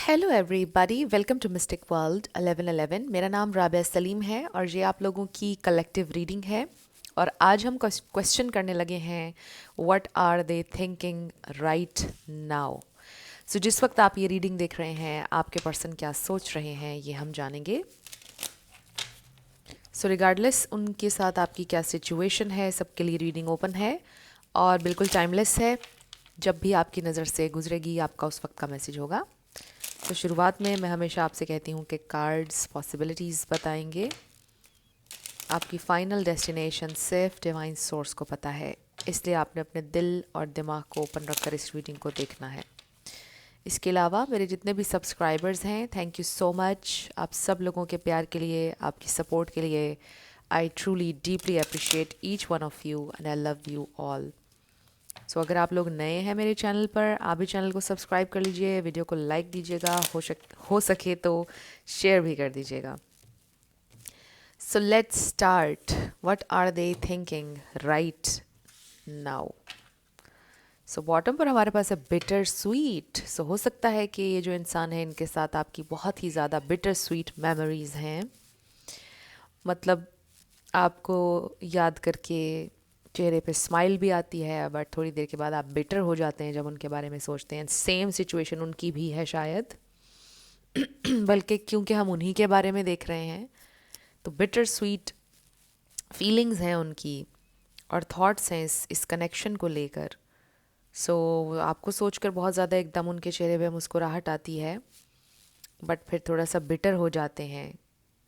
Hello everybody, welcome to mystic world 1111। मेरा नाम राबिया सलीम है और ये आप लोगों की कलेक्टिव रीडिंग है। और आज हम क्वेश्चन करने लगे हैं, what are they thinking right now. So जिस वक्त आप ये रीडिंग देख रहे हैं, आपके पर्सन क्या सोच रहे हैं, ये हम जानेंगे। सो रिगार्डलेस उनके साथ आपकी क्या सिचुएशन है, सबके लिए रीडिंग ओपन है और बिल्कुल टाइमलेस है। जब भी आपकी नज़र से गुजरेगी, आपका उस वक्त का मैसेज होगा। तो शुरुआत में मैं हमेशा आपसे कहती हूँ कि कार्ड्स पॉसिबिलिटीज़ बताएंगे। आपकी फ़ाइनल डेस्टिनेशन सिर्फ डिवाइन सोर्स को पता है, इसलिए आपने अपने दिल और दिमाग को ओपन रखकर इस रीडिंग को देखना है। इसके अलावा मेरे जितने भी सब्सक्राइबर्स हैं, थैंक यू सो मच। आप सब लोगों के प्यार के लिए, आपकी सपोर्ट के लिए I truly deeply appreciate each one of you and I love you all. So अगर आप लोग नए हैं मेरे चैनल पर, आप भी चैनल को सब्सक्राइब कर लीजिए, वीडियो को लाइक दीजिएगा, हो सके तो शेयर भी कर दीजिएगा। So let's start. What are they thinking right now. So bottom पर हमारे पास है बिटर स्वीट। सो हो सकता है कि ये जो इंसान है, इनके साथ आपकी बहुत ही ज़्यादा बिटर स्वीट मेमोरीज़ हैं। मतलब आपको याद करके चेहरे पे स्माइल भी आती है, बट थोड़ी देर के बाद आप बिटर हो जाते हैं जब उनके बारे में सोचते हैं। सेम सिचुएशन उनकी भी है शायद, बल्कि क्योंकि हम उन्हीं के बारे में देख रहे हैं, तो बिटर स्वीट फीलिंग्स हैं उनकी और थॉट्स हैं इस कनेक्शन को लेकर। सो आपको सोचकर बहुत ज़्यादा एकदम उनके चेहरे पे मुस्कुराहट आती है, बट फिर थोड़ा सा बिटर हो जाते हैं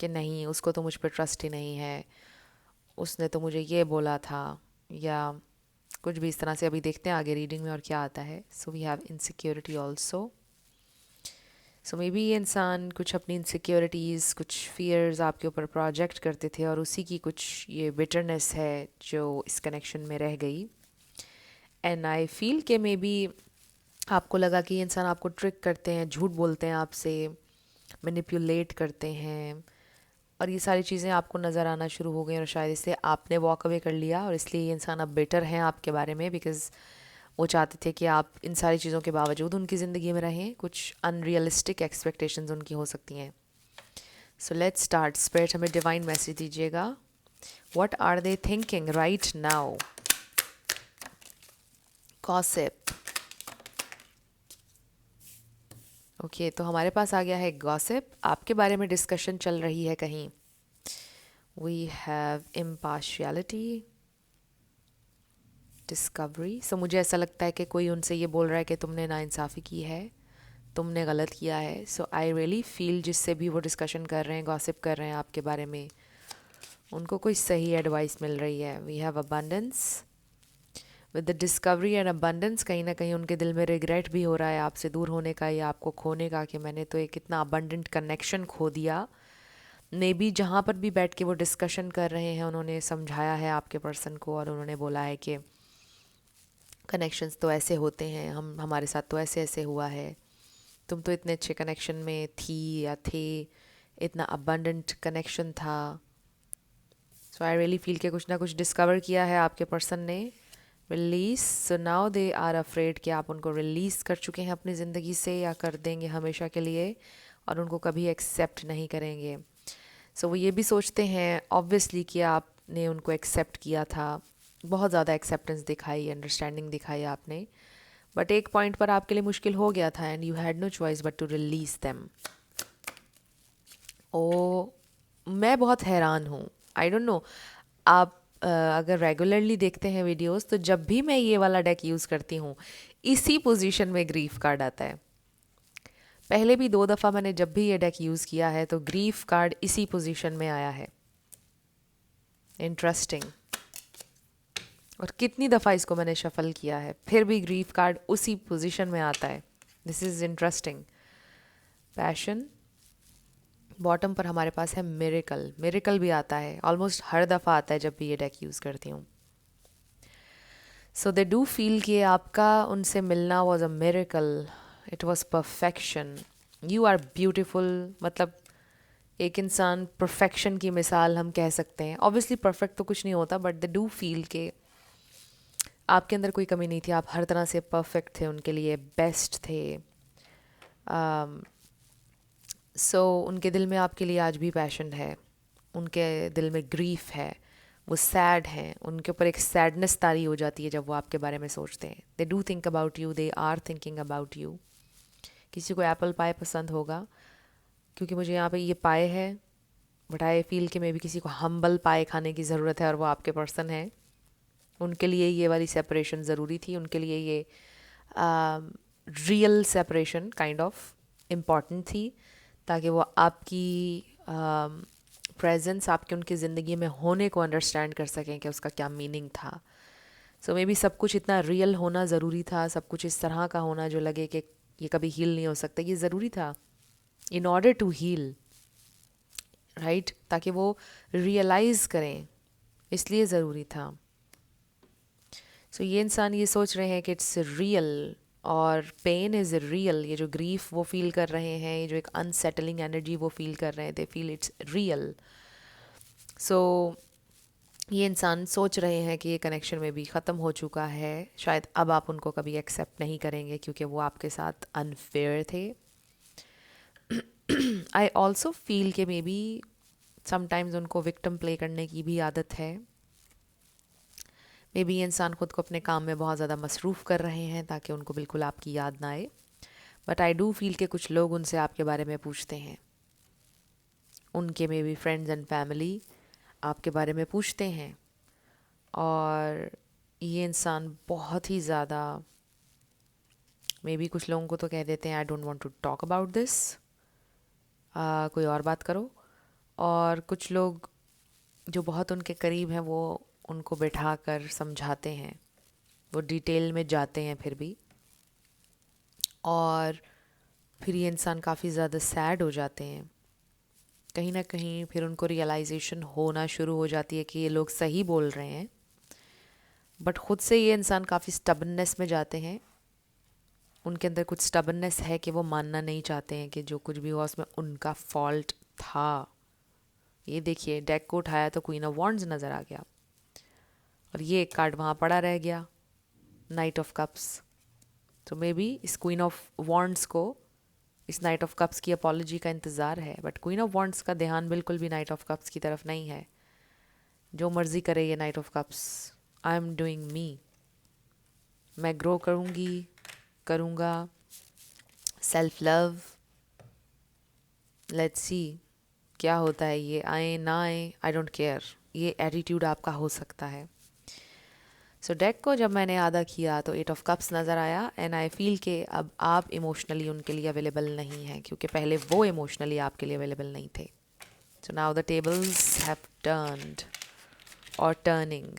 कि नहीं, उसको तो मुझ पर ट्रस्ट ही नहीं है, उसने तो मुझे ये बोला था, या कुछ भी इस तरह से। अभी देखते हैं आगे रीडिंग में और क्या आता है। So we have insecurity also. So maybe ये इंसान कुछ अपनी इनसिक्योरिटीज़, कुछ फियर्स आपके ऊपर प्रोजेक्ट करते थे और उसी की कुछ ये बिटरनेस है जो इस कनेक्शन में रह गई। एंड आई फील कि मे बी आपको लगा कि ये इंसान आपको ट्रिक करते हैं, झूठ बोलते हैं आपसे, मैनिपुलेट करते हैं, और ये सारी चीज़ें आपको नज़र आना शुरू हो गई और शायद इससे आपने वॉक अवे कर लिया और इसलिए ये इंसान अब बेटर हैं आपके बारे में, बिकॉज़ वो चाहते थे कि आप इन सारी चीज़ों के बावजूद उनकी ज़िंदगी में रहें। कुछ अनरियलिस्टिक एक्सपेक्टेशंस उनकी हो सकती हैं। So let's start. स्पिरिट हमें डिवाइन मैसेज दीजिएगा। What are they thinking right now. Gossip. Okay, तो हमारे पास आ गया है गॉसिप। आपके बारे में डिस्कशन चल रही है कहीं। We have impartiality, discovery. So मुझे ऐसा लगता है कि कोई उनसे ये बोल रहा है कि तुमने नाइंसाफ़ी की है, तुमने गलत किया है। सो आई रियली फील जिससे भी वो डिस्कशन कर रहे हैं, गॉसिप कर रहे हैं आपके बारे में, उनको कोई सही एडवाइस मिल रही है। We have abundance. With the discovery and abundance, कहीं ना कहीं उनके दिल में रिग्रेट भी हो रहा है आपसे दूर होने का या आपको खोने का, कि मैंने तो एक इतना अबंडेंट कनेक्शन खो दिया। मे बी जहाँ पर भी बैठ के वो डिस्कशन कर रहे हैं, उन्होंने समझाया है आपके पर्सन को और उन्होंने बोला है कि कनेक्शंस तो ऐसे होते हैं, हमारे साथ तो ऐसे ऐसे हुआ है, तुम तो इतने अच्छे कनेक्शन में थी या थे, इतना अबंडेंट कनेक्शन था। सो आई रियली फील कि कुछ ना कुछ डिस्कवर किया है आपके पर्सन ने। Release. So now they are afraid कि आप उनको रिलीज़ कर चुके हैं अपनी ज़िंदगी से, या कर देंगे हमेशा के लिए, और उनको कभी एक्सेप्ट नहीं करेंगे। सो वो ये भी सोचते हैं ऑब्वियसली कि आपने उनको एक्सेप्ट किया था, बहुत ज़्यादा एक्सेप्टेंस दिखाई, अंडरस्टैंडिंग दिखाई आपने, बट एक पॉइंट पर आपके लिए मुश्किल हो गया था and you had no choice but to release them. ओ, मैं बहुत हैरान हूँ। आई डोंट नो, आप अगर रेगुलरली देखते हैं वीडियोस, तो जब भी मैं ये वाला डेक यूज़ करती हूँ, इसी पोजीशन में ग्रीफ कार्ड आता है। पहले भी 2 दफ़ा मैंने जब भी ये डेक यूज़ किया है, तो ग्रीफ कार्ड इसी पोजीशन में आया है। इंटरेस्टिंग। और कितनी दफ़ा इसको मैंने शफल किया है, फिर भी ग्रीफ कार्ड उसी पोजीशन में आता है। This is interesting. Passion. Bottom पर हमारे पास है मिरेकल। मिरेकल भी आता है, ऑलमोस्ट हर दफ़ा आता है जब भी ये डेक यूज़ करती हूँ। सो दे डू फील कि आपका उनसे मिलना was a miracle, it was perfection, you are beautiful. मतलब एक इंसान परफेक्शन की मिसाल हम कह सकते हैं। ऑब्वियसली परफेक्ट तो कुछ नहीं होता, बट दे डू फील के आपके अंदर कोई कमी नहीं थी, आप हर तरह से परफेक्ट थे, उनके लिए बेस्ट थे। उनके दिल में आपके लिए आज भी पैशन है, उनके दिल में ग्रीफ है, वो सैड हैं, उनके ऊपर एक सैडनेस तारी हो जाती है जब वो आपके बारे में सोचते हैं. They do think about you, they are thinking about you. किसी को एप्पल पाई पसंद होगा क्योंकि मुझे यहाँ पे ये पाए है, बट आई फील कि मे भी किसी को हम्बल पाए खाने की ज़रूरत है और वो आपके पर्सन है. उनके लिए ये वाली सेपरेशन ज़रूरी थी, उनके लिए ये real separation kind of important थी, ताकि वो आपकी प्रेजेंस आपके उनकी ज़िंदगी में होने को अंडरस्टैंड कर सकें कि उसका क्या मीनिंग था. सो मे बी सब कुछ इतना रियल होना ज़रूरी था, सब कुछ इस तरह का होना जो लगे कि ये कभी हील नहीं हो सकता, ये ज़रूरी था in order to heal, right, ताकि वो रियलाइज़ करें, इसलिए ज़रूरी था. सो ये इंसान ये सोच रहे हैं कि इट्स रियल और पेन इज़ रियल. ये जो ग्रीफ वो फील कर रहे हैं, ये जो एक अनसेटलिंग एनर्जी वो फील कर रहे हैं, दे फील इट्स रियल. सो ये इंसान सोच रहे हैं कि ये कनेक्शन में भी ख़त्म हो चुका है, शायद अब आप उनको कभी एक्सेप्ट नहीं करेंगे क्योंकि वो आपके साथ अनफेयर थे. आई ऑल्सो फील कि मे बी समटाइम्स उनको विक्टिम प्ले करने की भी आदत है. मे बी ये इंसान खुद को अपने काम में बहुत ज़्यादा मसरूफ़ कर रहे हैं ताकि उनको बिल्कुल आपकी याद ना आए. बट आई डू फील कि कुछ लोग उनसे आपके बारे में पूछते हैं, उनके may be friends and family आपके बारे में पूछते हैं, और ये इंसान बहुत ही ज़्यादा मे बी कुछ लोगों को तो कह देते हैं I don't want to talk about this, कोई और बात करो. और कुछ लोग जो बहुत उनके करीब हैं वो उनको बैठा कर समझाते हैं, वो डिटेल में जाते हैं फिर भी, और फिर ये इंसान काफ़ी ज़्यादा सैड हो जाते हैं. कहीं ना कहीं फिर उनको रियलाइजेशन होना शुरू हो जाती है कि ये लोग सही बोल रहे हैं, बट ख़ुद से ये इंसान काफ़ी स्टबननेस में जाते हैं. उनके अंदर कुछ स्टबननेस है कि वो मानना नहीं चाहते हैं कि जो कुछ भी हुआ उसमें उनका फॉल्ट था. ये देखिए, डेक को उठाया तो क्वीन ऑफ वॉन्ड्स नज़र आ गया, और ये एक कार्ड वहाँ पड़ा रह गया, नाइट ऑफ कप्स. तो मे बी इस क्वीन ऑफ वॉन्ड्स को इस नाइट ऑफ कप्स की अपॉलॉजी का इंतज़ार है, बट क्वीन ऑफ वॉन्ड्स का ध्यान बिल्कुल भी नाइट ऑफ कप्स की तरफ नहीं है. जो मर्ज़ी करे ये knight of cups, I am doing me, मैं ग्रो करूँगा, सेल्फ लव, लेट्स सी क्या होता है. ये आए ना आए, आई डोंट केयर, ये एटीट्यूड आपका हो सकता है. सो डेक को जब मैंने आधा किया तो 8 ऑफ कप्स नज़र आया, एंड आई फील कि अब आप इमोशनली उनके लिए अवेलेबल नहीं हैं क्योंकि पहले वो इमोशनली आपके लिए अवेलेबल नहीं थे. So now the tables have turned और टर्निंग,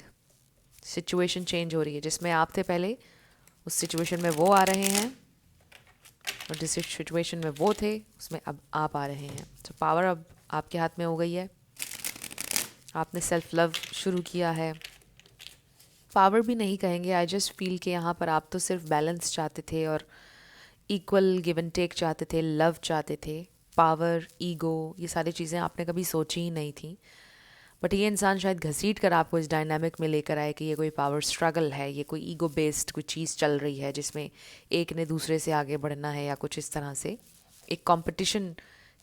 सिचुएशन चेंज हो रही है. जिसमें आप थे पहले उस सिचुएशन में वो आ रहे हैं, और जिस सिचुएशन में वो थे उसमें अब आप आ रहे हैं. सो पावर अब आपके हाथ में हो गई है, आपने सेल्फ लव शुरू किया है. पावर भी नहीं कहेंगे, आई जस्ट फील कि यहाँ पर आप तो सिर्फ बैलेंस चाहते थे और इक्वल गिव एंड टेक चाहते थे, लव चाहते थे. पावर, ईगो, ये सारी चीज़ें आपने कभी सोची ही नहीं थी. बट ये इंसान शायद घसीट कर आपको इस डायनामिक में लेकर आए कि ये कोई पावर स्ट्रगल है, ये कोई ईगो बेस्ड कोई चीज़ चल रही है जिसमें एक ने दूसरे से आगे बढ़ना है, या कुछ इस तरह से एक कंपटीशन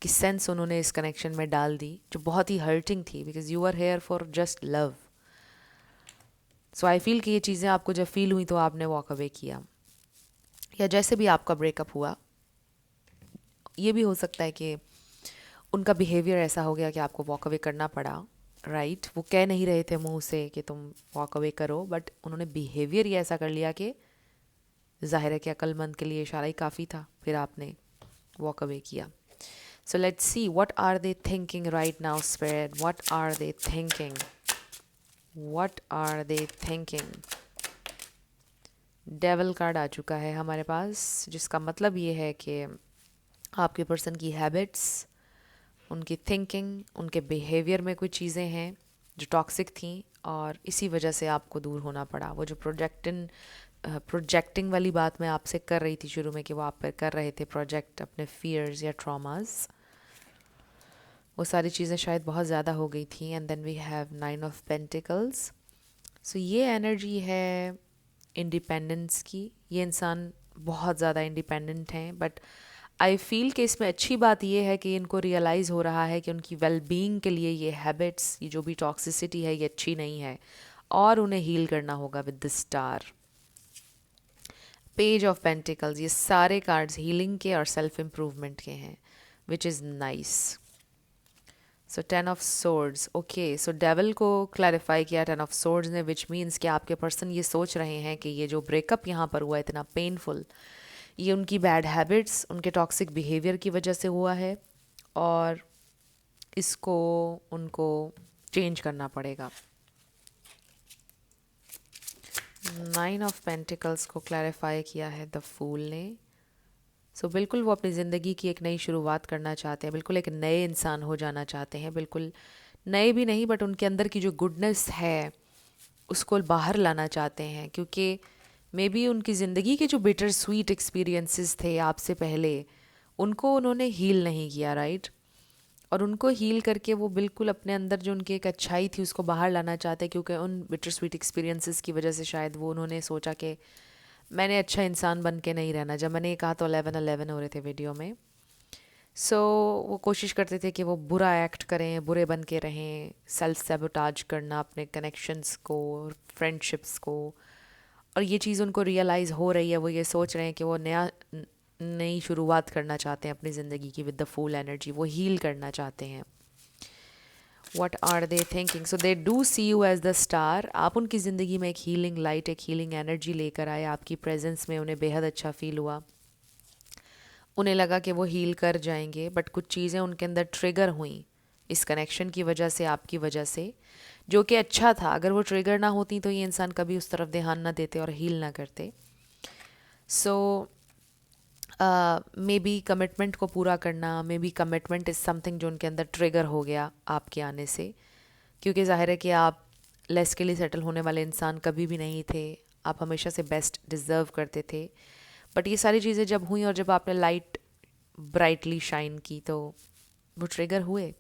की सेंस उन्होंने इस कनेक्शन में डाल दी, जो बहुत ही हर्टिंग थी, because you are here for just love. So I feel कि ये चीज़ें आपको जब फील हुई तो आपने वॉक अवे किया, या जैसे भी आपका ब्रेकअप हुआ. ये भी हो सकता है कि उनका बिहेवियर ऐसा हो गया कि आपको वॉक अवे करना पड़ा, राइट. वो कह नहीं रहे थे मुंह से कि तुम वॉक अवे करो, बट उन्होंने बिहेवियर ही ऐसा कर लिया कि जाहिर है कि अक्लमंद के लिए इशारा ही काफ़ी था, फिर आपने वॉक अवे किया. So let's see what are they thinking right now spirit, what are they thinking, what are they thinking. Devil card आ चुका है हमारे पास, जिसका मतलब ये है कि आपके पर्सन की हैबिट्स, उनकी थिंकिंग, उनके बिहेवियर में कुछ चीज़ें हैं जो टॉक्सिक थी, और इसी वजह से आपको दूर होना पड़ा. वो जो प्रोजेक्टिंग वाली बात मैं आपसे कर रही थी शुरू में कि वो आप पर कर रहे थे प्रोजेक्ट अपने फियर्स या ट्रॉमास, वो सारी चीज़ें शायद बहुत ज़्यादा हो गई थी. And then we have 9 of pentacles. So ये एनर्जी है इंडिपेंडेंस की. ये इंसान बहुत ज़्यादा इंडिपेंडेंट हैं, बट आई फील कि इसमें अच्छी बात ये है कि इनको रियलाइज़ हो रहा है कि उनकी वेल बीइंग के लिए ये हैबिट्स, ये जो भी टॉक्सिसिटी है, ये अच्छी नहीं है और उन्हें हील करना होगा with the star. Page of pentacles, ये सारे कार्ड्स हीलिंग के और सेल्फ इम्प्रूवमेंट के हैं, which is nice. So 10 of swords, okay, so devil को क्लैरिफाई किया 10 ऑफ सोर्ड्स ने, विच मीन्स कि आपके पर्सन ये सोच रहे हैं कि ये जो ब्रेकअप यहाँ पर हुआ इतना पेनफुल, ये उनकी बैड हैबिट्स, उनके टॉक्सिक बिहेवियर की वजह से हुआ है और इसको उनको चेंज करना पड़ेगा। 9 ऑफ पेंटिकल्स को क्लैरिफाई किया है द फूल ने। सो बिल्कुल वो अपनी ज़िंदगी की एक नई शुरुआत करना चाहते हैं, बिल्कुल एक नए इंसान हो जाना चाहते हैं, बिल्कुल नए भी नहीं बट उनके अंदर की जो गुडनेस है उसको बाहर लाना चाहते हैं, क्योंकि मे बी उनकी ज़िंदगी के जो बिटर स्वीट एक्सपीरियंसेस थे आपसे पहले, उनको उन्होंने हील नहीं किया, राइट? और उनको हील करके वो बिल्कुल अपने अंदर जो उनकी एक अच्छाई थी उसको बाहर लाना चाहते हैं, क्योंकि उन बिटर स्वीट एक्सपीरियंसेस की वजह से शायद वो उन्होंने सोचा कि मैंने अच्छा इंसान बन के नहीं रहना। जब मैंने ये कहा तो 11-11 हो रहे थे वीडियो में। सो वो कोशिश करते थे कि वो बुरा एक्ट करें, बुरे बन के रहें, सेल्फ सेबोटाज करना अपने कनेक्शंस को, फ्रेंडशिप्स को। और ये चीज़ उनको रियलाइज़ हो रही है, वो ये सोच रहे हैं कि वो नई शुरुआत करना चाहते हैं अपनी ज़िंदगी की विद द फुल एनर्जी, वो हील करना चाहते हैं। What are they thinking? So they do see you as the star. आप उनकी ज़िंदगी में एक हीलिंग लाइट, एक हीलिंग एनर्जी लेकर आए, आपकी प्रेजेंस में उन्हें बेहद अच्छा फील हुआ, उन्हें लगा कि वो हील कर जाएंगे, बट कुछ चीज़ें उनके अंदर ट्रिगर हुई इस कनेक्शन की वजह से, आपकी वजह से, जो कि अच्छा था। अगर वो ट्रिगर ना होती तो ये इंसान कभी उस तरफ ध्यान ना देते और हील ना करते। सो मे बी कमिटमेंट को पूरा करना, may be commitment is something जो उनके अंदर ट्रिगर हो गया आपके आने से, क्योंकि ज़ाहिर है कि आप लेस के लिए सेटल होने वाले इंसान कभी भी नहीं थे, आप हमेशा से बेस्ट डिज़र्व करते थे। बट ये सारी चीज़ें जब हुई और जब आपने लाइट ब्राइटली शाइन की तो वो ट्रिगर हुए,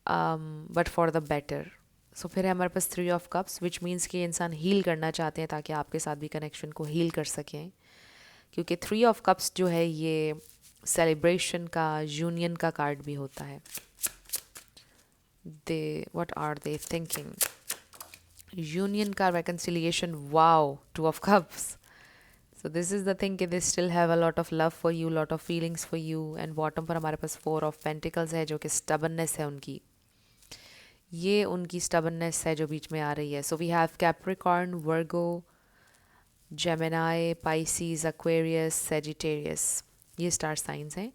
बट फॉर द बेटर। सो फिर है हमारे पास 3 ऑफ कप्स, विच मीन्स कि इंसान हील करना चाहते हैं ताकि आपके साथ भी कनेक्शन को हील कर सकें, क्योंकि 3 ऑफ कप्स जो है ये सेलिब्रेशन का, यूनियन का कार्ड भी होता है। What are they thinking? Union का, reconciliation, wow, 2 of cups. So this is the thing कि they still have a lot of love for you, lot of feelings for you. And bottom पर हमारे पास 4 of pentacles है, जो कि stubbornness है उनकी, ये उनकी स्टबननेस है जो बीच में आ रही है। So we have Capricorn, Virgo, Gemini, Pisces, Aquarius, Sagittarius, ये स्टार साइंस हैं।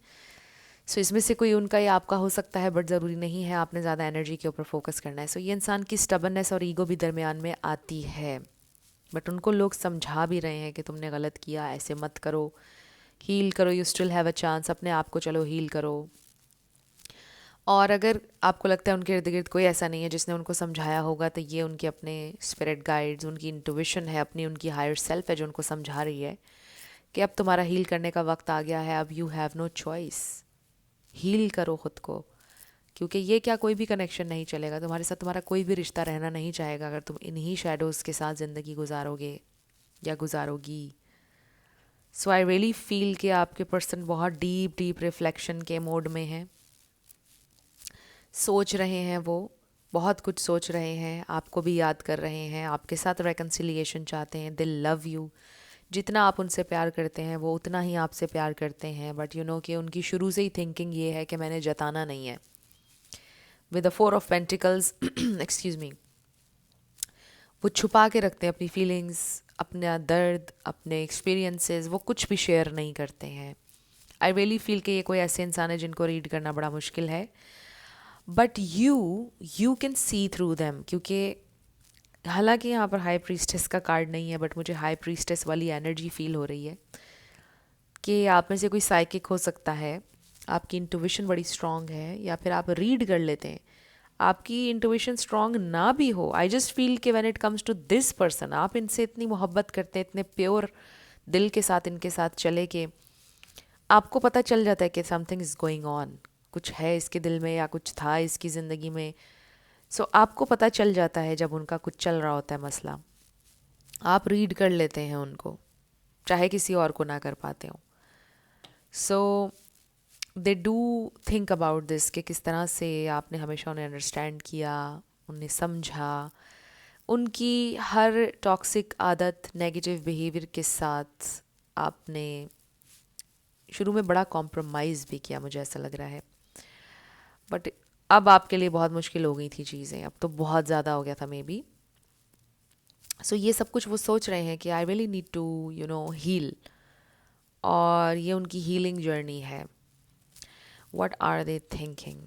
सो इसमें से कोई उनका या आपका हो सकता है, बट ज़रूरी नहीं है, आपने ज़्यादा एनर्जी के ऊपर फोकस करना है। सो ये इंसान की स्टबननेस और ईगो भी दरमियान में आती है, बट उनको लोग समझा भी रहे हैं कि तुमने गलत किया, ऐसे मत करो, हील करो, you still have a chance, अपने आप को चलो हील करो। और अगर आपको लगता है उनके इर्द गिर्द कोई ऐसा नहीं है जिसने उनको समझाया होगा, तो ये उनके अपने स्पिरिट गाइड्स, उनकी इंट्यूशन है, अपनी उनकी हायर सेल्फ है जो उनको समझा रही है कि अब तुम्हारा हील करने का वक्त आ गया है, अब you have no choice, heal करो खुद को। क्योंकि ये क्या कोई भी कनेक्शन नहीं चलेगा तुम्हारे साथ, तुम्हारा कोई भी रिश्ता रहना नहीं चाहेगा अगर तुम इन्हीं शेडोज़ के साथ ज़िंदगी गुजारोगे या गुजारोगी। सो आई रियली फील कि आपके पर्सन बहुत डीप डीप रिफ्लेक्शन के मोड में हैं, सोच रहे हैं, वो बहुत कुछ सोच रहे हैं, आपको भी याद कर रहे हैं, आपके साथ रेकन्सिलिएशन चाहते हैं, दे लव यू। जितना आप उनसे प्यार करते हैं वो उतना ही आपसे प्यार करते हैं, बट यू नो कि उनकी शुरू से ही थिंकिंग ये है कि मैंने जताना नहीं है। With the 4 of pentacles excuse me, वो छुपा के रखते हैं अपनी फीलिंग्स, अपना दर्द, अपने एक्सपीरियंसेस, वो कुछ भी शेयर नहीं करते हैं। आई रियली फील कि ये कोई ऐसे इंसान है जिनको रीड करना बड़ा मुश्किल है, but you can see through them, क्योंकि हालांकि यहाँ पर हाई प्रीस्टेस का कार्ड नहीं है, बट मुझे हाई प्रीस्टेस वाली एनर्जी फील हो रही है कि आप में से कोई साइकिक हो सकता है, आपकी इंट्यूशन बड़ी स्ट्रांग है, या फिर आप रीड कर लेते हैं, आपकी इंट्यूशन स्ट्रांग ना भी हो। आई जस्ट फील कि when it comes to this person, आप इनसे इतनी मोहब्बत करते हैं, इतने प्योर दिल के साथ इनके साथ चले कि आपको पता चल जाता है कि समथिंग इज़ गोइंग ऑन, कुछ है इसके दिल में या कुछ था इसकी ज़िंदगी में। सो आपको पता चल जाता है जब उनका कुछ चल रहा होता है मसला, आप रीड कर लेते हैं उनको, चाहे किसी और को ना कर पाते हो। So they do think about this कि किस तरह से आपने हमेशा उन्हें अंडरस्टैंड किया, उन्हें समझा, उनकी हर टॉक्सिक आदत, नेगेटिव बिहेवियर के साथ आपने शुरू में बड़ा कॉम्प्रोमाइज़ भी किया, मुझे ऐसा लग रहा है। बट अब आपके लिए बहुत मुश्किल हो गई थी चीज़ें, अब तो बहुत ज़्यादा हो गया था मे बी। सो ये सब कुछ वो सोच रहे हैं कि I really need to heal, और ये उनकी हीलिंग जर्नी है। What are they thinking?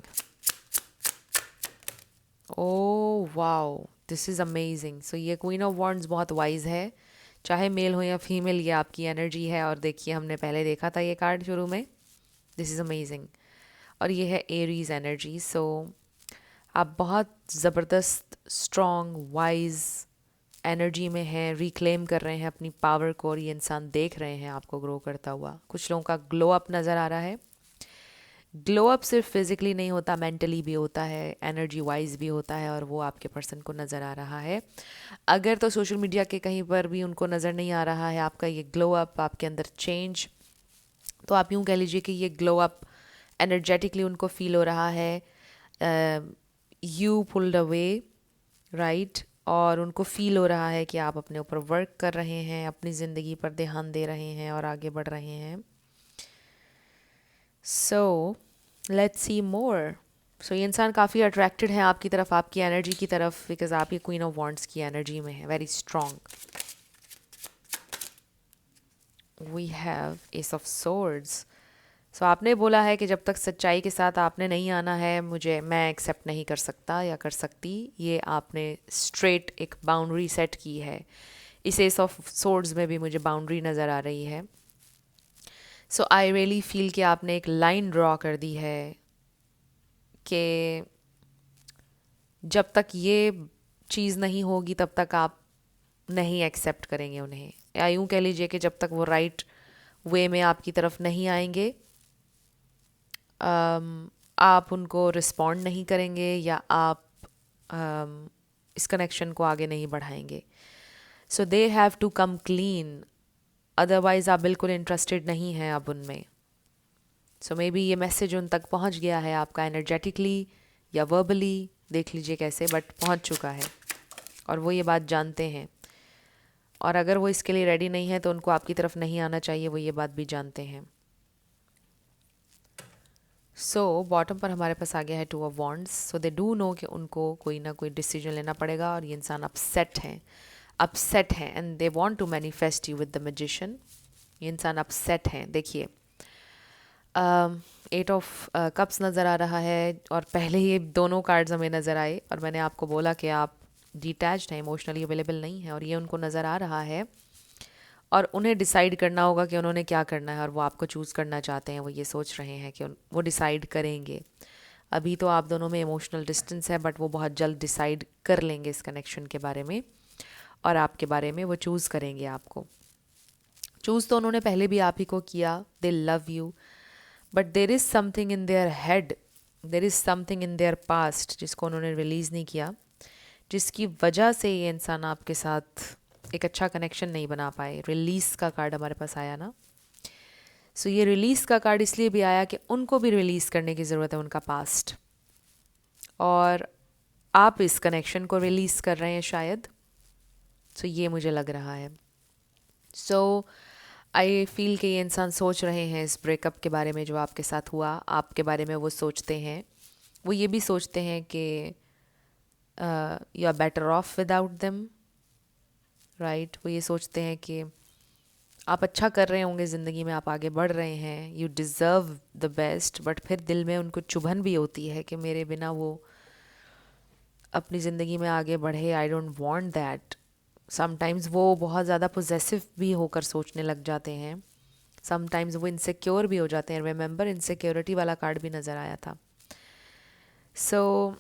Oh wow, this is amazing. So ये क्वीन ऑफ वॉन्ड्स बहुत वाइज है, चाहे मेल हो या फीमेल, ये आपकी एनर्जी है। और देखिए, हमने पहले देखा था ये कार्ड शुरू में। This is amazing. और ये है एरीज एनर्जी। सो आप बहुत ज़बरदस्त, स्ट्रॉन्ग, वाइज एनर्जी में हैं, रिक्लेम कर रहे हैं अपनी पावर को, और ये इंसान देख रहे हैं आपको ग्रो करता हुआ। कुछ लोगों का ग्लो अप नज़र आ रहा है। ग्लो अप सिर्फ फिजिकली नहीं होता, मेंटली भी होता है, एनर्जी वाइज भी होता है, और वो आपके पर्सन को नज़र आ रहा है। अगर तो सोशल मीडिया के कहीं पर भी उनको नज़र नहीं आ रहा है आपका ये ग्लो अप, आपके अंदर चेंज, तो आप यूँ कह लीजिए कि ये ग्लो अप एनर्जेटिकली उनको फील हो रहा है। यू पुल्ड अवे, राइट, और उनको फील हो रहा है कि आप अपने ऊपर वर्क कर रहे हैं, अपनी ज़िंदगी पर ध्यान दे रहे हैं और आगे बढ़ रहे हैं। सो लेट्स सी मोर। सो ये इंसान काफ़ी अट्रैक्टेड है आपकी तरफ, आपकी एनर्जी की तरफ, बिकॉज आप ये क्वीन ऑफ वॉन्ड्स की एनर्जी में है, very strong. We have ace of swords. So आपने बोला है कि जब तक सच्चाई के साथ आपने नहीं आना है, मैं एक्सेप्ट नहीं कर सकता या कर सकती। ये आपने स्ट्रेट एक बाउंड्री सेट की है। इस एस ऑफ सोर्ड्स में भी मुझे बाउंड्री नज़र आ रही है। सो आई रियली फील कि आपने एक लाइन ड्रॉ कर दी है कि जब तक ये चीज़ नहीं होगी तब तक आप नहीं एक्सेप्ट करेंगे उन्हें, या यूँ कह लीजिए कि जब तक वो राइट वे में आपकी तरफ नहीं आएंगे, आप उनको रिस्पॉन्ड नहीं करेंगे, या आप इस कनेक्शन को आगे नहीं बढ़ाएंगे। So they have to come clean, otherwise आप बिल्कुल इंटरेस्टेड नहीं हैं अब उनमें। सो मे बी ये मैसेज उन तक पहुंच गया है आपका, एनर्जेटिकली या वर्बली, देख लीजिए कैसे, बट पहुंच चुका है और वो ये बात जानते हैं। और अगर वो इसके लिए रेडी नहीं है तो उनको आपकी तरफ नहीं आना चाहिए, वो ये बात भी जानते हैं। सो बॉटम पर हमारे पास आ गया है two of wands. So they do know कि उनको कोई ना कोई डिसीजन लेना पड़ेगा, और ये इंसान अपसेट हैं and they want to manifest you with the magician. ये इंसान अपसेट हैं। देखिए, एट ऑफ कप्स नज़र आ रहा है, और पहले ही दोनों कार्ड्स हमें नज़र आए, और मैंने आपको बोला कि आप डिटैच्ड हैं, इमोशनली अवेलेबल नहीं हैं, और ये उनको नज़र आ रहा है। और उन्हें डिसाइड करना होगा कि उन्होंने क्या करना है, और वो आपको चूज़ करना चाहते हैं। वो ये सोच रहे हैं कि वो डिसाइड करेंगे। अभी तो आप दोनों में इमोशनल डिस्टेंस है, बट वो बहुत जल्द डिसाइड कर लेंगे इस कनेक्शन के बारे में, और आपके बारे में वो चूज़ करेंगे आपको। चूज़ तो उन्होंने पहले भी आप ही को किया, दे love you, but there is something in their head, there is something in their past जिसको उन्होंने रिलीज़ नहीं किया, जिसकी वजह से ये इंसान आपके साथ एक अच्छा कनेक्शन नहीं बना पाए। रिलीज़ का कार्ड हमारे पास आया ना, सो ये रिलीज़ का कार्ड इसलिए भी आया कि उनको भी रिलीज़ करने की ज़रूरत है उनका पास्ट, और आप इस कनेक्शन को रिलीज़ कर रहे हैं शायद। सो ये मुझे लग रहा है। सो आई फील कि ये इंसान सोच रहे हैं इस ब्रेकअप के बारे में जो आपके साथ हुआ, आपके बारे में वो सोचते हैं। वो ये भी सोचते हैं कि you are better off without them, right. वो ये सोचते हैं कि आप अच्छा कर रहे होंगे ज़िंदगी में, आप आगे बढ़ रहे हैं, you deserve the best, but फिर दिल में उनको चुभन भी होती है कि मेरे बिना वो अपनी ज़िंदगी में आगे बढ़े। आई डोंट वांट दैट। समटाइम्स वो बहुत ज़्यादा पोजेसिव भी होकर सोचने लग जाते हैं, समटाइम्स वो इनसिक्योर भी हो जाते हैं। रिमेंबर, इनसिक्योरिटी वाला कार्ड भी नज़र आया था। सो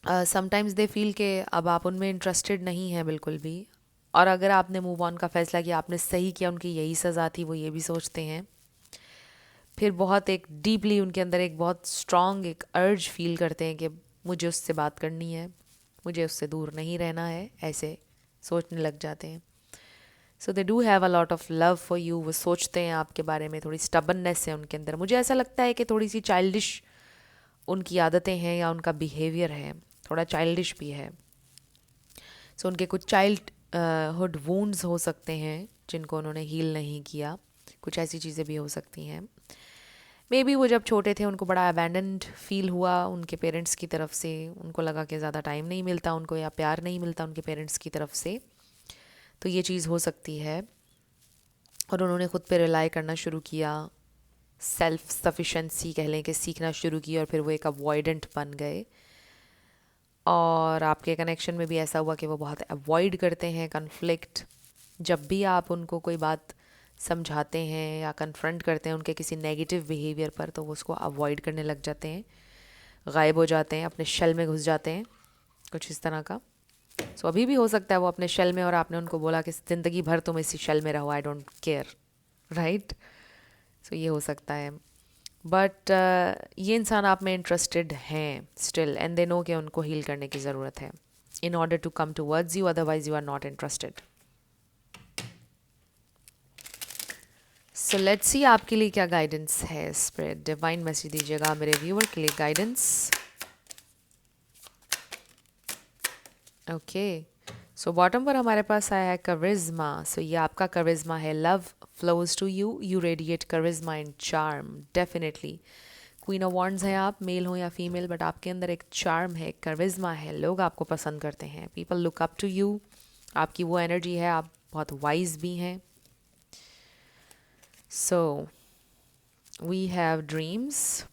समटाइम्स दे फील कि अब आप उनमें इंटरेस्टेड नहीं हैं बिल्कुल भी, और अगर आपने मूव ऑन का फैसला किया, आपने सही किया, उनकी यही सज़ा थी, वो ये भी सोचते हैं। फिर बहुत एक डीपली उनके अंदर एक बहुत स्ट्रॉन्ग एक अर्ज फील करते हैं कि मुझे उससे बात करनी है, मुझे उससे दूर नहीं रहना है, ऐसे सोचने लग जाते हैं। So they do have a lot of love for you, वो सोचते हैं आपके बारे में, थोड़ी स्टबननेस है उनके अंदर। मुझे ऐसा लगता है कि थोड़ी सी चाइल्डिश उनकी आदतें हैं या उनका बिहेवियर है, थोड़ा चाइल्डिश भी है। सो उनके कुछ चाइल्ड हुड वूंड्स हो सकते हैं जिनको उन्होंने हील नहीं किया, कुछ ऐसी चीज़ें भी हो सकती हैं। मे बी वो जब छोटे थे उनको बड़ा अबैंडन्ड फील हुआ उनके पेरेंट्स की तरफ से, उनको लगा कि ज़्यादा टाइम नहीं मिलता उनको या प्यार नहीं मिलता उनके पेरेंट्स की तरफ से, तो ये चीज़ हो सकती है। और उन्होंने ख़ुद पे रिलाई करना शुरू किया, सेल्फ सफिशेंसी कह लें कि सीखना शुरू की, और फिर वो एक अवॉइडेंट बन गए। और आपके कनेक्शन में भी ऐसा हुआ कि वो बहुत अवॉइड करते हैं कन्फ्लिक्ट। जब भी आप उनको कोई बात समझाते हैं या कन्फ्रंट करते हैं उनके किसी नेगेटिव बिहेवियर पर, तो वो उसको अवॉइड करने लग जाते हैं, गायब हो जाते हैं, अपने शेल में घुस जाते हैं, कुछ इस तरह का। सो अभी भी हो सकता है वो अपने शेल में, और आपने उनको बोला कि ज़िंदगी भर तुम इसी शेल में रहो, आई डोंट केयर, राइट। सो ये हो सकता है। बट ये इंसान आप में इंटरेस्टेड हैं स्टिल, एंड दे नो कि उनको हील करने की ज़रूरत है in order to come towards you, otherwise you are not interested. So let's see आपके लिए क्या गाइडेंस है। स्प्रेड डिवाइन मैसेज दीजिएगा मेरे व्यूअर के लिए गाइडेंस। ओके, सो बॉटम पर हमारे पास आया है करिश्मा। सो ये आपका करिश्मा है, love flows to you, you radiate charisma and charm, definitely. Queen of wands हैं आप, मेल हो या फीमेल, बट आपके अंदर एक चार्म है, करिश्मा है, लोग आपको पसंद करते हैं, people look up to you, आपकी वो एनर्जी है, आप बहुत वाइज भी हैं। So we have dreams,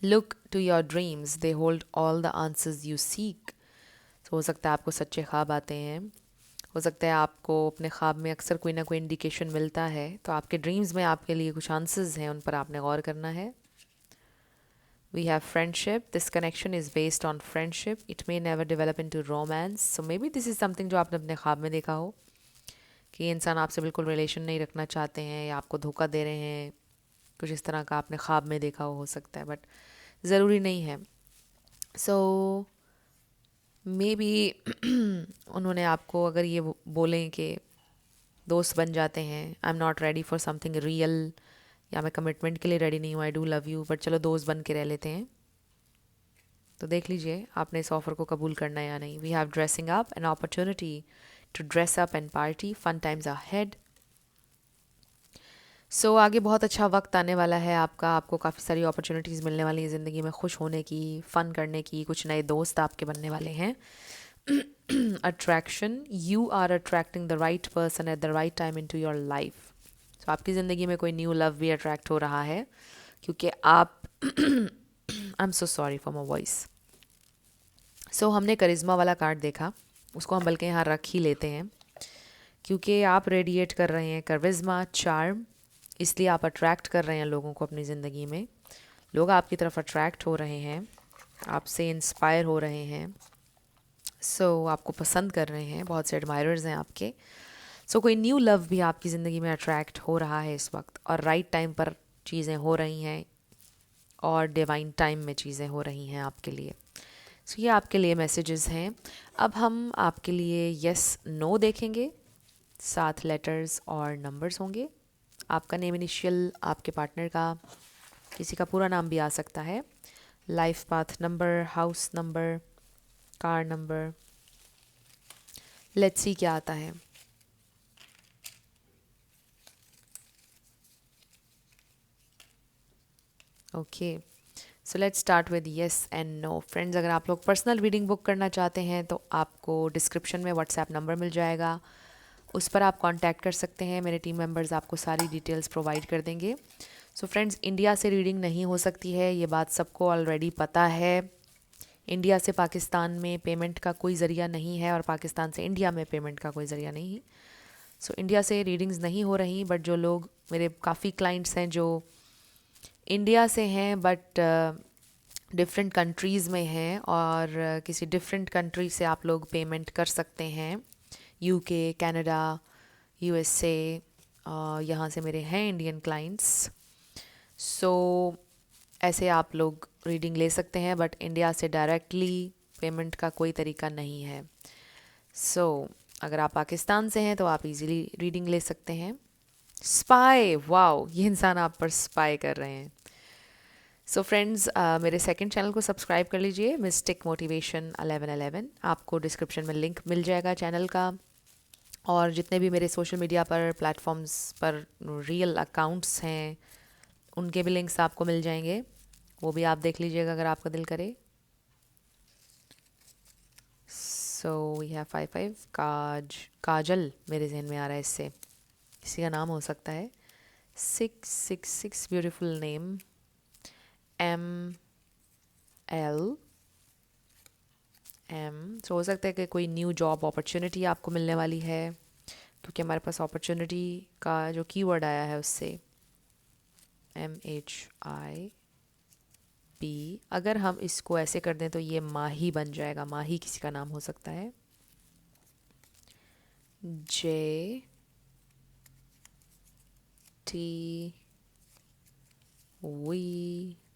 look to your dreams, they hold all the answers you seek. हो सकता है आपको सच्चे ख्वाब आते हैं, हो सकता है आपको अपने ख्वाब में अक्सर कोई ना कोई इंडिकेशन मिलता है, तो आपके ड्रीम्स में आपके लिए कुछ आंसर्स हैं, उन पर आपने गौर करना है। We have friendship, this connection is based on friendship, it may never develop into romance. So maybe this is something जो आपने अपने ख्वाब में देखा हो कि ये इंसान आपसे बिल्कुल रिलेशन नहीं रखना चाहते हैं या आपको धोखा दे रहे हैं, कुछ इस तरह का आपने ख्वाब में देखा हो सकता है, बट ज़रूरी नहीं है। सो मे बी उन्होंने आपको अगर ये बोलें कि दोस्त बन जाते हैं, I am not ready for something real, या मैं कमिटमेंट के लिए रेडी नहीं हूँ, I do love you, but चलो दोस्त बन के रह लेते हैं, तो देख लीजिए आपने इस ऑफ़र को कबूल करना है या नहीं। We have dressing up, an opportunity to dress up and party, fun times ahead. So आगे बहुत अच्छा वक्त आने वाला है आपका, आपको काफ़ी सारी अपॉर्चुनिटीज़ मिलने वाली है ज़िंदगी में, खुश होने की, फ़न करने की, कुछ नए दोस्त आपके बनने वाले हैं। Attraction, you are attracting the right person at the right time into your life. तो आपकी ज़िंदगी में कोई न्यू लव भी अट्रैक्ट हो रहा है, क्योंकि आप I am so sorry for my voice. So हमने करिश्मा वाला कार्ड देखा, उसको हम बल्कि यहाँ रख ही लेते हैं, क्योंकि आप रेडिएट कर रहे हैं करिश्मा, चार्म, इसलिए आप अट्रैक्ट कर रहे हैं लोगों को अपनी ज़िंदगी में, लोग आपकी तरफ अट्रैक्ट हो रहे हैं, आपसे इंस्पायर हो रहे हैं। सो आपको पसंद कर रहे हैं, बहुत से एडमायरर्स हैं आपके। सो कोई न्यू लव भी आपकी ज़िंदगी में अट्रैक्ट हो रहा है इस वक्त, और राइट टाइम पर चीज़ें हो रही हैं, और डिवाइन टाइम में चीज़ें हो रही हैं आपके लिए। सो ये आपके लिए मैसेजेस हैं। अब हम आपके लिए यस नो देखेंगे, 7 लेटर्स और नंबर्स होंगे, आपका नेम इनिशियल, आपके पार्टनर का, किसी का पूरा नाम भी आ सकता है, life path number, house number, car number. Let's see क्या आता है। Okay, so let's start with yes and no. Friends, अगर आप लोग पर्सनल रीडिंग बुक करना चाहते हैं तो आपको डिस्क्रिप्शन में व्हाट्सएप नंबर मिल जाएगा, उस पर आप कांटेक्ट कर सकते हैं, मेरे टीम मेंबर्स आपको सारी डिटेल्स प्रोवाइड कर देंगे। सो फ्रेंड्स, इंडिया से रीडिंग नहीं हो सकती है, ये बात सबको ऑलरेडी पता है। इंडिया से पाकिस्तान में पेमेंट का कोई ज़रिया नहीं है, और पाकिस्तान से इंडिया में पेमेंट का कोई ज़रिया नहीं है। सो इंडिया से रीडिंग्स नहीं हो रही, बट जो लोग, मेरे काफ़ी क्लाइंट्स हैं जो इंडिया से हैं बट डिफरेंट कंट्रीज़ में हैं, और किसी डिफरेंट कंट्री से आप लोग पेमेंट कर सकते हैं, यूके, कनाडा, यूएसए, यहाँ से मेरे हैं इंडियन क्लाइंट्स। सो ऐसे आप लोग रीडिंग ले सकते हैं, बट इंडिया से डायरेक्टली पेमेंट का कोई तरीका नहीं है। सो अगर आप पाकिस्तान से हैं तो आप इजीली रीडिंग ले सकते हैं। स्पाई, वाओ, ये इंसान आप पर स्पाई कर रहे हैं। सो फ्रेंड्स, मेरे सेकंड चैनल को सब्सक्राइब कर लीजिए, मिस्टिक मोटिवेशन 1111। आपको डिस्क्रिप्शन में लिंक मिल जाएगा चैनल का, और जितने भी मेरे सोशल मीडिया पर प्लेटफॉर्म्स पर रियल अकाउंट्स हैं उनके भी लिंक्स आपको मिल जाएंगे, वो भी आप देख लीजिएगा अगर आपका दिल करे। सो वी हैव 55 काजल मेरे जहन में आ रहा है, इससे किसी का नाम हो सकता है। 666 ब्यूटीफुल नेम। ML तो हो सकता है कि कोई न्यू जॉब अपॉर्चुनिटी आपको मिलने वाली है, क्योंकि हमारे पास अपॉर्चुनिटी का जो कीवर्ड आया है उससे MHIB। अगर हम इसको ऐसे कर दें तो ये माही बन जाएगा, माही किसी का नाम हो सकता है।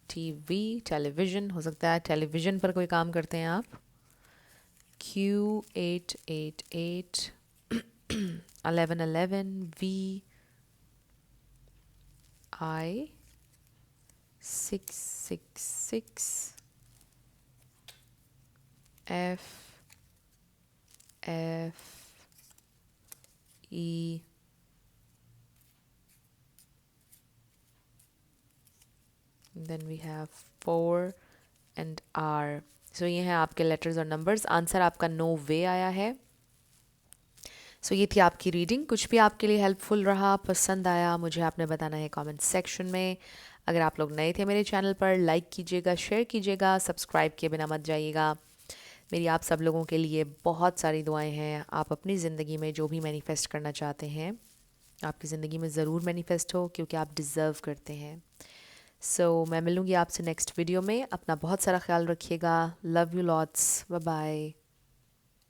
TV टेलीविज़न हो सकता है, टेलीविज़न पर कोई काम करते हैं आप। Q888 1111 VI666 FFE then we have 4 and R। सो ये हैं आपके लेटर्स और नंबर्स। आंसर आपका नो वे आया है। सो ये थी आपकी रीडिंग। कुछ भी आपके लिए हेल्पफुल रहा, पसंद आया, मुझे आपने बताना है कमेंट सेक्शन में। अगर आप लोग नए थे मेरे चैनल पर, लाइक कीजिएगा, शेयर कीजिएगा, सब्सक्राइब किए बिना मत जाइएगा। मेरी आप सब लोगों के लिए बहुत सारी दुआएं हैं। आप अपनी ज़िंदगी में जो भी मैनिफेस्ट करना चाहते हैं आपकी ज़िंदगी में ज़रूर मैनिफेस्ट हो, क्योंकि आप डिज़र्व करते हैं। सो मैं मिलूँगी आपसे नेक्स्ट वीडियो में। अपना बहुत सारा ख्याल रखिएगा। Love you lots. Bye bye.